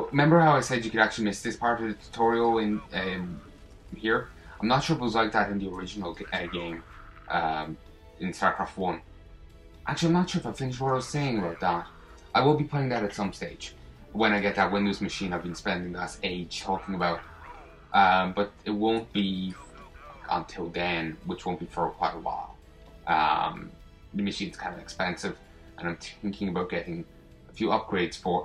So, remember how I said you could actually miss this part of the tutorial in here? I'm not sure if it was like that in the original game, in StarCraft 1. Actually, I'm not sure if I finished what I was saying about that. I will be playing that at some stage. When I get that Windows machine I've been spending the last age talking about. But it won't be until then, which won't be for quite a while. The machine's kind of expensive, and I'm thinking about getting a few upgrades for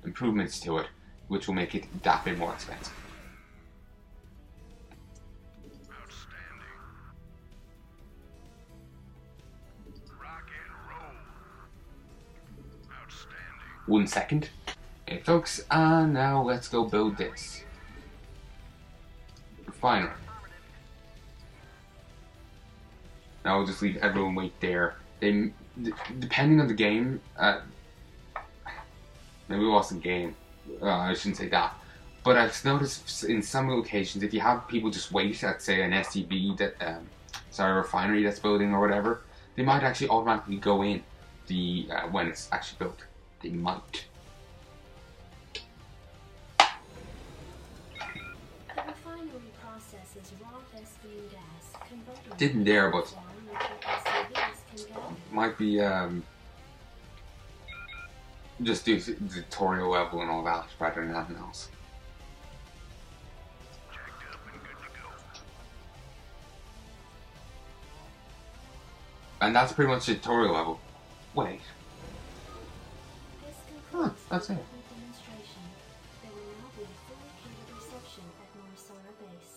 improvements to it, which will make it that bit more expensive. Outstanding. Rock and roll. Outstanding. 1 second. Okay, folks, and now let's go build this. Refinery. Now I'll just leave everyone wait there. Depending on the game, maybe it wasn't game. I shouldn't say that. But I've noticed in some locations, if you have people just wait at, say, an STB that, a refinery that's building or whatever, they might actually automatically go in when it's actually built. They might. The refinery processes raw ethylene gas, converting Didn't dare, but might be just do the tutorial level and all that rather than anything else. Jacked up and good to go. And that's pretty much the tutorial level. Wait. Huh, that's it. Demonstration. There will now be a fully catered reception at Marshal base.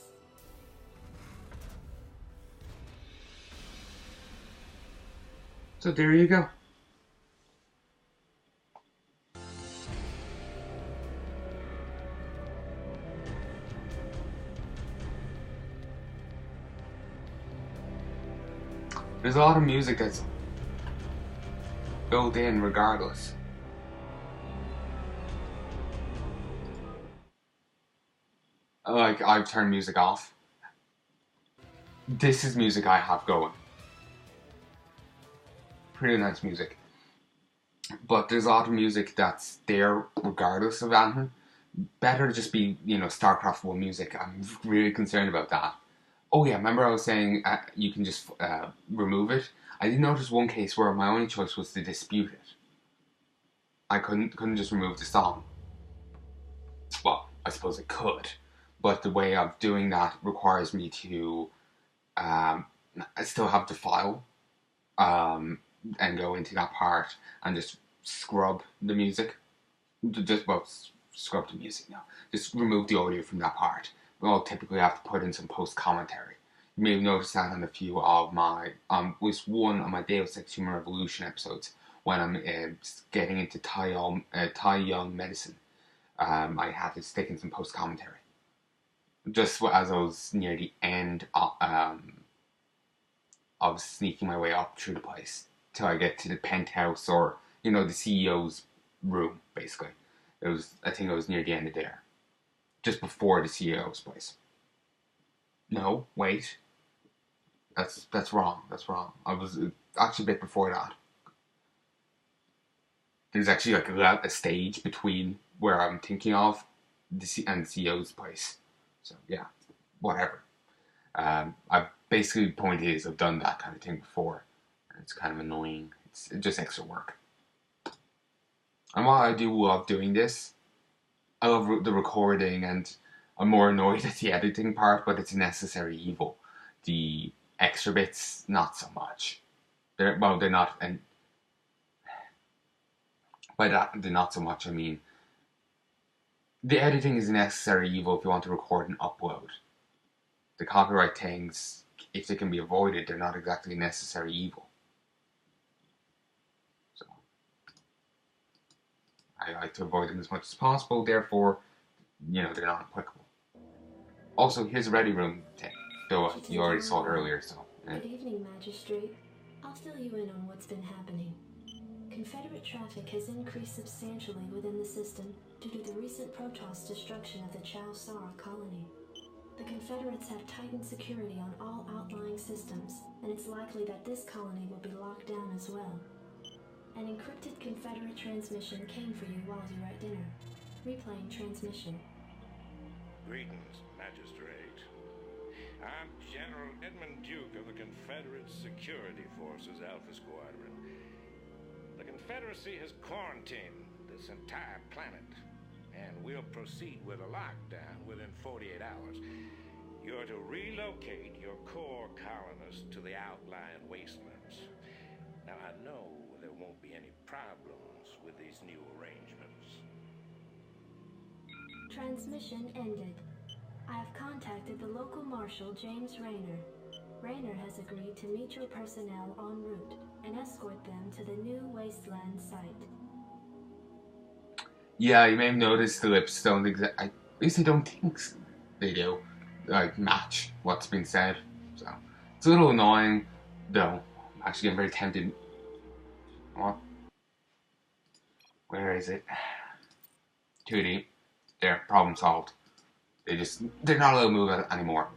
So there you go. There's a lot of music that's built in regardless. Like, I've turned music off. This is music I have going. Pretty nice music. But there's a lot of music that's there regardless of anything. Better just be, StarCraft 1 music. I'm really concerned about that. Oh yeah, remember I was saying you can just remove it? I did notice one case where my only choice was to dispute it. I couldn't just remove the song. Well, I suppose I could. But the way of doing that requires me to I still have the file and go into that part and just scrub the music. Scrub the music now. Just remove the audio from that part. I'll typically have to put in some post-commentary. You may have noticed that on a few of my, was one of my Deus Ex Human Revolution episodes when I'm getting into Thai Young medicine. I had to stick in some post-commentary. Just as I was near the end of sneaking my way up through the place till I get to the penthouse or, the CEO's room, basically. I think it was near the end of there. Just before the CEO's place. No, wait. That's wrong. That's wrong. I was actually a bit before that. There's actually like a stage between where I'm thinking of and the CEO's place. So yeah, whatever. Basically the point is I've done that kind of thing before. And it's kind of annoying. It's just extra work. And while I do love doing this, I love the recording and I'm more annoyed at the editing part, but it's a necessary evil. The extra bits, not so much. They're not, and by that, they're not so much, I mean, the editing is a necessary evil if you want to record and upload. The copyright things, if they can be avoided, they're not exactly a necessary evil. So, I like to avoid them as much as possible, therefore, they're not applicable. Also, here's a ready room thing, though you already saw it earlier, so. Good evening, Magistrate. I'll fill you in on what's been happening. Confederate traffic has increased substantially within the system due to the recent Protoss destruction of the Chow Sara colony. The Confederates have tightened security on all outlying systems, and it's likely that this colony will be locked down as well. An encrypted Confederate transmission came for you while you were at dinner. Replaying transmission. Greetings, Magistrate. I'm General Edmund Duke of the Confederate Security Forces Alpha Squadron. The Confederacy has quarantined this entire planet, and we'll proceed with a lockdown within 48 hours. You're to relocate your core colonists to the outlying wastelands. Now, I know there won't be any problems with these new arrangements. Transmission ended. I have contacted the local Marshal, James Raynor. Raynor has agreed to meet your personnel en route and escort them to the new wasteland site. Yeah, you may have noticed the lips don't at least I don't think they do, like, match what's been said. So, it's a little annoying, though. I'm actually getting very tempted. What? Where is it? 2D. There, problem solved. They're not allowed to move anymore.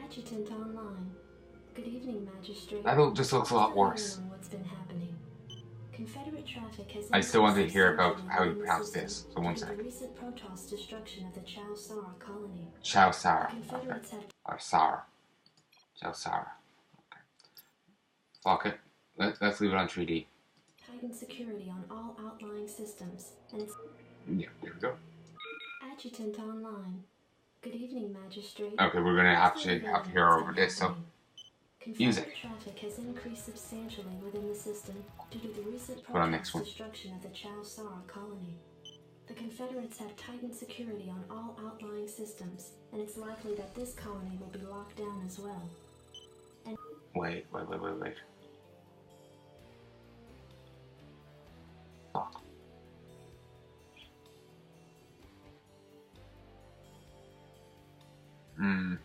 Adjutant online. Good evening, Magistrate. That just looks a lot worse. What's been happening? Confederate traffic has I still want to hear about how you pronounce this. So one second. The recent Protoss destruction of the Chow Sara colony. Chow Sara. Okay. Or Sara. Chow Sara. Okay. Fuck it. Let's leave it on 3D. Tighten security on all outlying systems, and it's... Yeah, there we go. Adjutant online. Good evening, Magistrate. Okay, we're gonna have to hear over this, so... Music. Traffic has increased substantially within the system due to the recent destruction of the Chow Sara colony. The Confederates have tightened security on all outlying systems, and it's likely that this colony will be locked down as well. And Wait. Fuck.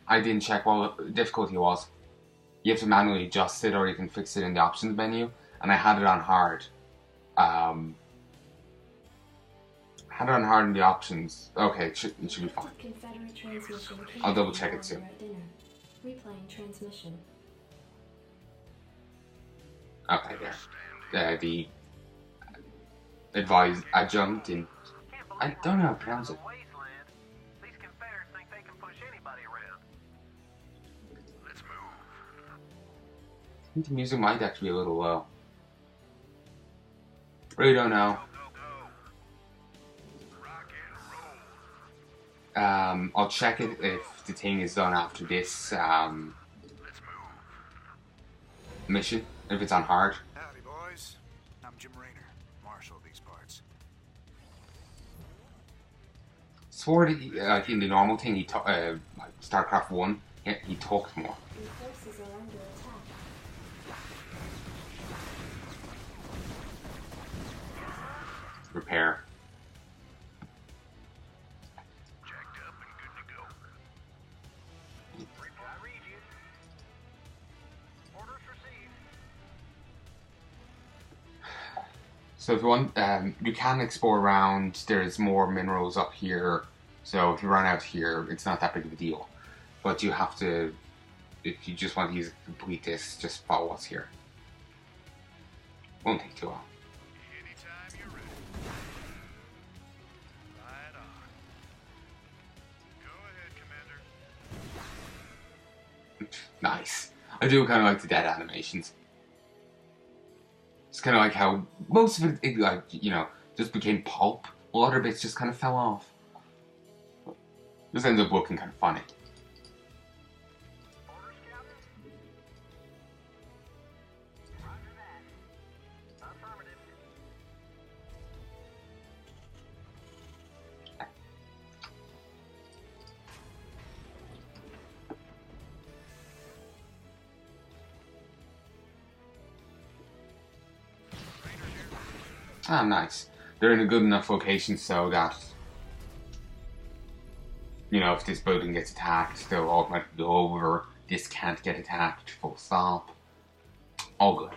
I didn't check what the difficulty was. You have to manually adjust it, or you can fix it in the options menu. And I had it on hard. Had it on hard in the options. Okay, it should be fine. I'll double check it soon. Replaying transmission. Okay, there. The advised adjunct in. I don't know how to pronounce it. These Confederates think they can push anybody around. Let's move. I think the music might actually be a little low. Really don't know. Go. Rock and roll. I'll check it if the thing is done after this Let's move. mission. If it's on hard. Howdy, boys. I'm Jim Raynor, Marshal of these parts. Swore that like in the normal thing, like StarCraft 1, he talked more. Your forces are under attack. Repair. Jacked up and good to go. I read you. Orders received. So if you want, you can explore around. There's more minerals up here. So if you run out here, it's not that big of a deal. But you have to, if you just want to complete this, just follow what's here. Won't take too long. Anytime you're ready. Right on. Go ahead, Commander. Nice. I do kind of like the dead animations. It's kind of like how most of it, like, you know, just became pulp. A lot of bits just kind of fell off. This ends up looking kind of funny. Orders, Captain? Roger that. Affirmative. Ah, nice. They're in a good enough location so that, you know, if this building gets attacked, they'll automatically go over. This can't get attacked, full stop. All good.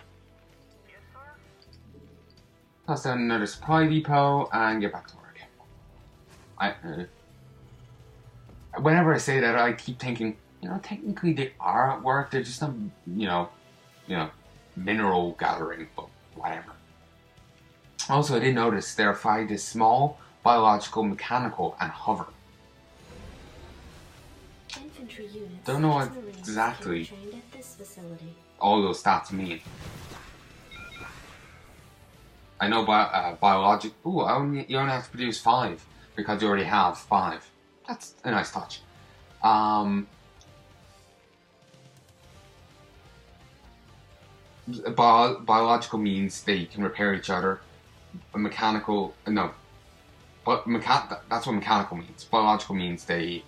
Yes, sir. Toss down another supply depot and get back to work. Whenever I say that, I keep thinking, you know, technically they are at work. They're just not, you know, mineral gathering, but whatever. Also, I did notice their fight is small, biological, mechanical, and hover. Infantry units Don't know what and Marines exactly can be trained at this facility. all those stats mean. I know biologic. Ooh, you only have to produce 5 because you already have 5. That's a nice touch. Biological means they can repair each other. Mechanical, no. But that's what mechanical means. Biological means they.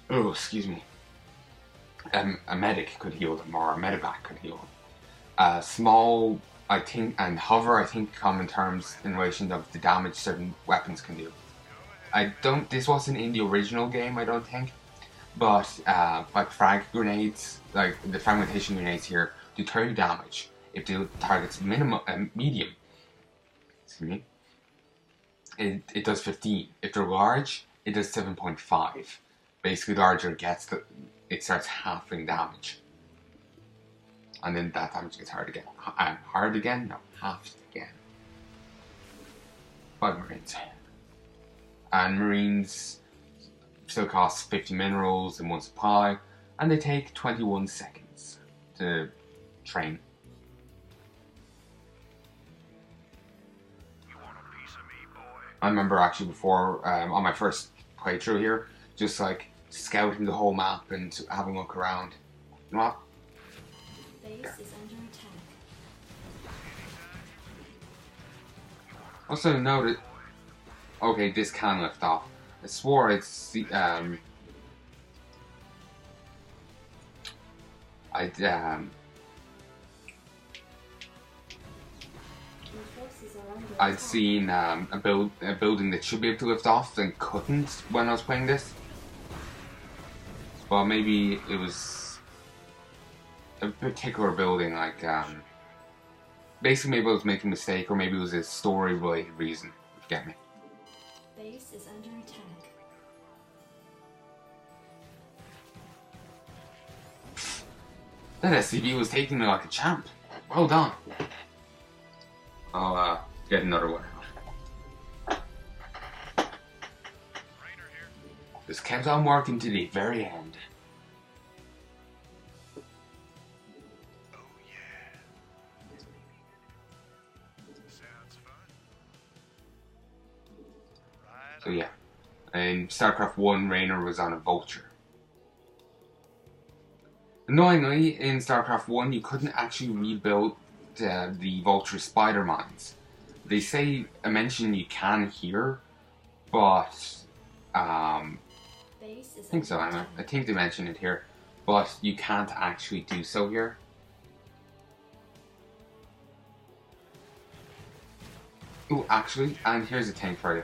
Oh, excuse me. A medic could heal them, or a medevac could heal them. Small, I think, and hover, I think, common terms in relation of the damage certain weapons can do. This wasn't in the original game, I don't think. But, like frag grenades, like the fragmentation grenades here, do 30 damage if the target's medium. Excuse me. It does 15. If they're large, it does 7.5. Basically, the larger it gets, it starts halving damage. And then that damage gets hard again. Hard again? No, halved again. 5 Marines. And Marines still cost 50 minerals in 1 supply, and they take 21 seconds to train. You want a piece of me, boy? I remember actually before, on my first playthrough here, just like scouting the whole map and having a look around. You know what? Base is under attack. Also noted. Okay, this can lift off. I swore it's the Your forces are under I'd attack. seen a building that should be able to lift off and couldn't when I was playing this. Well, maybe it was a particular building, like basically maybe I was making a mistake, or maybe it was a story-related reason. If you get me. Base is under attack. That SCV was taking me like a champ. Well done. I'll get another one out. Raynor here. This kept on working to the very end. Oh, yeah. Sounds fun. Right So yeah, in StarCraft 1, Raynor was on a vulture. Annoyingly, in StarCraft 1, you couldn't actually rebuild the vulture spider mines. They say, I mentioned you can here, but Base is I think so, under Anna. attack. I think they mentioned it here, but you can't actually do so here. Oh, actually, and here's a thing for you.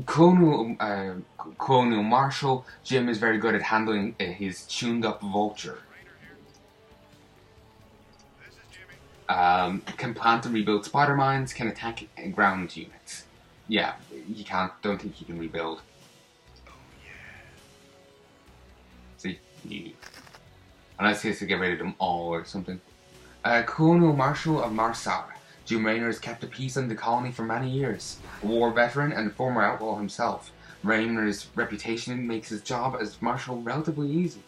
Colonial Marshal, Jim is very good at handling his tuned-up vulture. This is Jimmy. Can plant and rebuild spider mines, can attack ground units. Yeah, you can't, don't think you can rebuild. Oh, yeah. See, unless he has to get rid of them all or something. Colonial Marshal of Marshal. Jim Raynor has kept the peace in the colony for many years. A war veteran and a former outlaw himself, Raynor's reputation makes his job as Marshal relatively easy.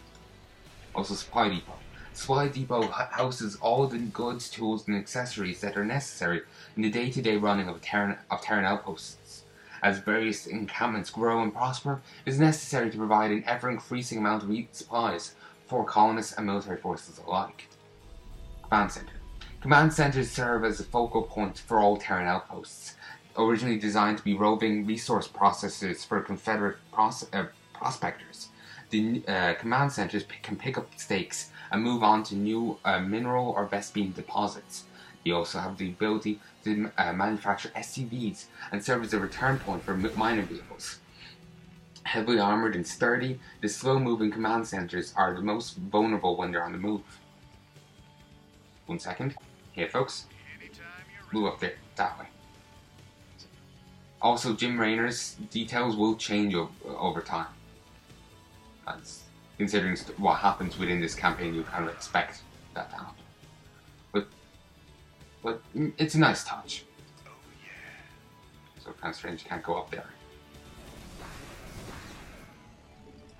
Also, Supply Depot. Supply Depot houses all the goods, tools, and accessories that are necessary in the day-to-day running of Terran outposts. As various encampments grow and prosper, it is necessary to provide an ever-increasing amount of supplies for colonists and military forces alike. Command Center. Command centers serve as a focal point for all Terran outposts. Originally designed to be roving resource processors for Confederate prospectors, the command centers can pick up stakes and move on to new mineral or Vespine deposits. They also have the ability to manufacture SCVs and serve as a return point for mining vehicles. Heavily armored and sturdy, the slow-moving command centers are the most vulnerable when they're on the move. 1 second. Here, folks. Anytime you're Move up there, that way. Also, Jim Raynor's details will change over time. As considering what happens within this campaign, you kind of expect that to happen. but it's a nice touch. So kind of strange you can't go up there.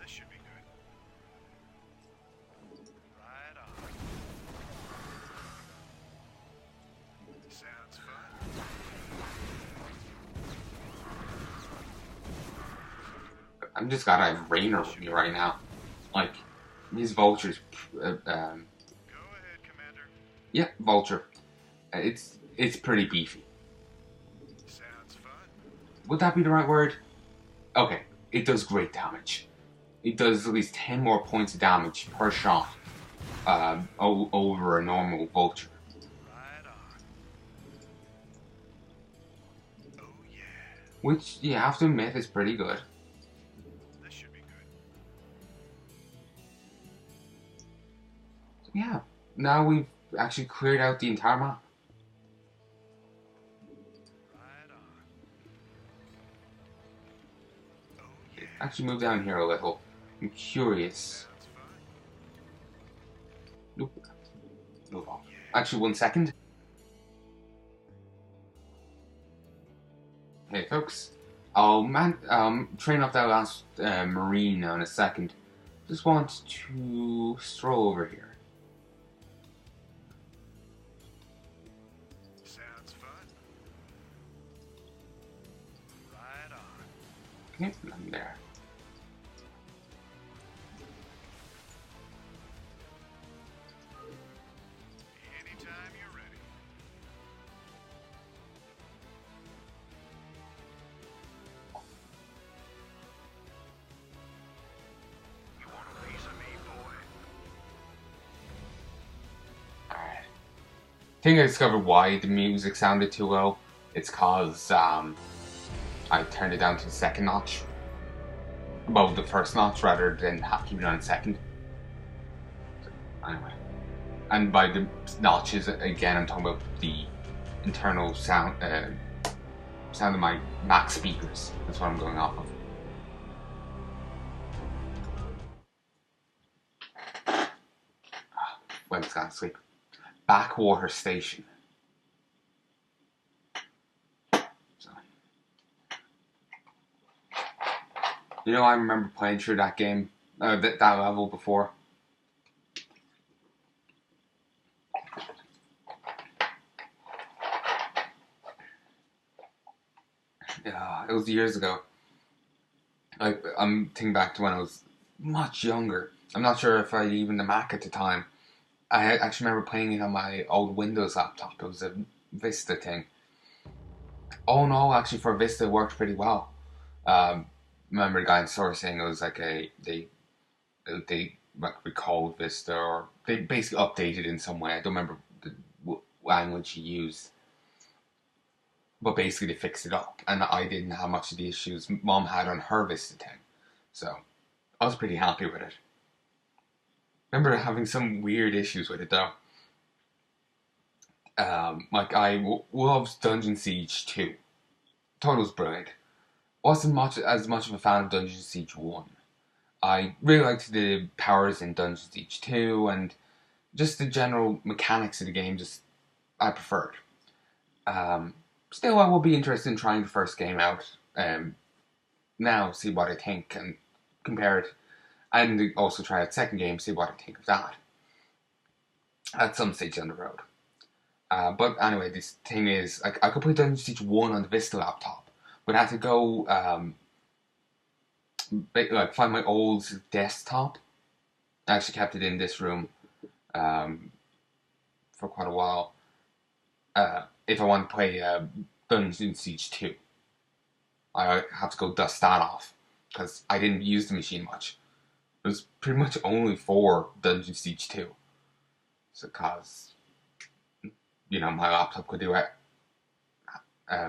This should be good. Right on. Sounds fun. I'm just gotta have Raynor with me right now. Like, these vultures. Go ahead, Commander. Yeah, vulture. It's pretty beefy. Sounds fun. Would that be the right word? Okay, it does great damage. It does at least 10 more points of damage per shot over a normal vulture. Right on. Oh yeah. Which you have to admit is pretty good. This should be good. Yeah, now we've actually cleared out the entire map. Right on. Oh yeah. Actually move down here a little. I'm curious. Sounds fun. Nope. Move on. Actually, 1 second. Hey folks, I'll train up that last marine now in a second. Just want to stroll over here. Sounds fun. Right on. Okay, I'm there. Anytime you're ready. You want a piece of me, boy? Alright. I think I discovered why the music sounded too low. It's cause I turned it down to the second notch. Well, the first notch rather than keep it on second. So, anyway. And by the notches, again, I'm talking about the internal sound sound of my Mac speakers. That's what I'm going off of. When it's gone to sleep. Backwater Station. So, you know, I remember playing through that game, that level before. Yeah, it was years ago. Like, I'm thinking back to when I was much younger. I'm not sure if I had even the Mac at the time. I actually remember playing it on my old Windows laptop. It was a Vista thing. Oh no, actually for Vista it worked pretty well. Remember the guy in the store saying it was like they like recalled Vista, or they basically updated in some way. I don't remember the language he used. But basically they fixed it up, and I didn't have much of the issues Mom had on her Vista thing. So I was pretty happy with it. Remember having some weird issues with it though. Like I loved Dungeon Siege 2. Thought it was brilliant. Wasn't as much of a fan of Dungeon Siege 1. I really liked the powers in Dungeon Siege 2, and just the general mechanics of the game I preferred. Still, I will be interested in trying the first game out now, see what I think, and compare it. And also try out the second game, see what I think of that. At some stage down the road. But anyway, this thing is, like, I could play Dungeon Siege 1 on the Vista laptop, but I had to go, find my old desktop. I actually kept it in this room for quite a while. If I want to play Dungeon Siege 2. I have to go dust that off, because I didn't use the machine much. It was pretty much only for Dungeon Siege 2. So, cause, you know, my laptop could do it. I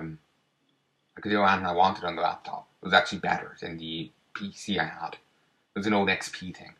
could do anything I wanted on the laptop. It was actually better than the PC I had. It was an old XP thing.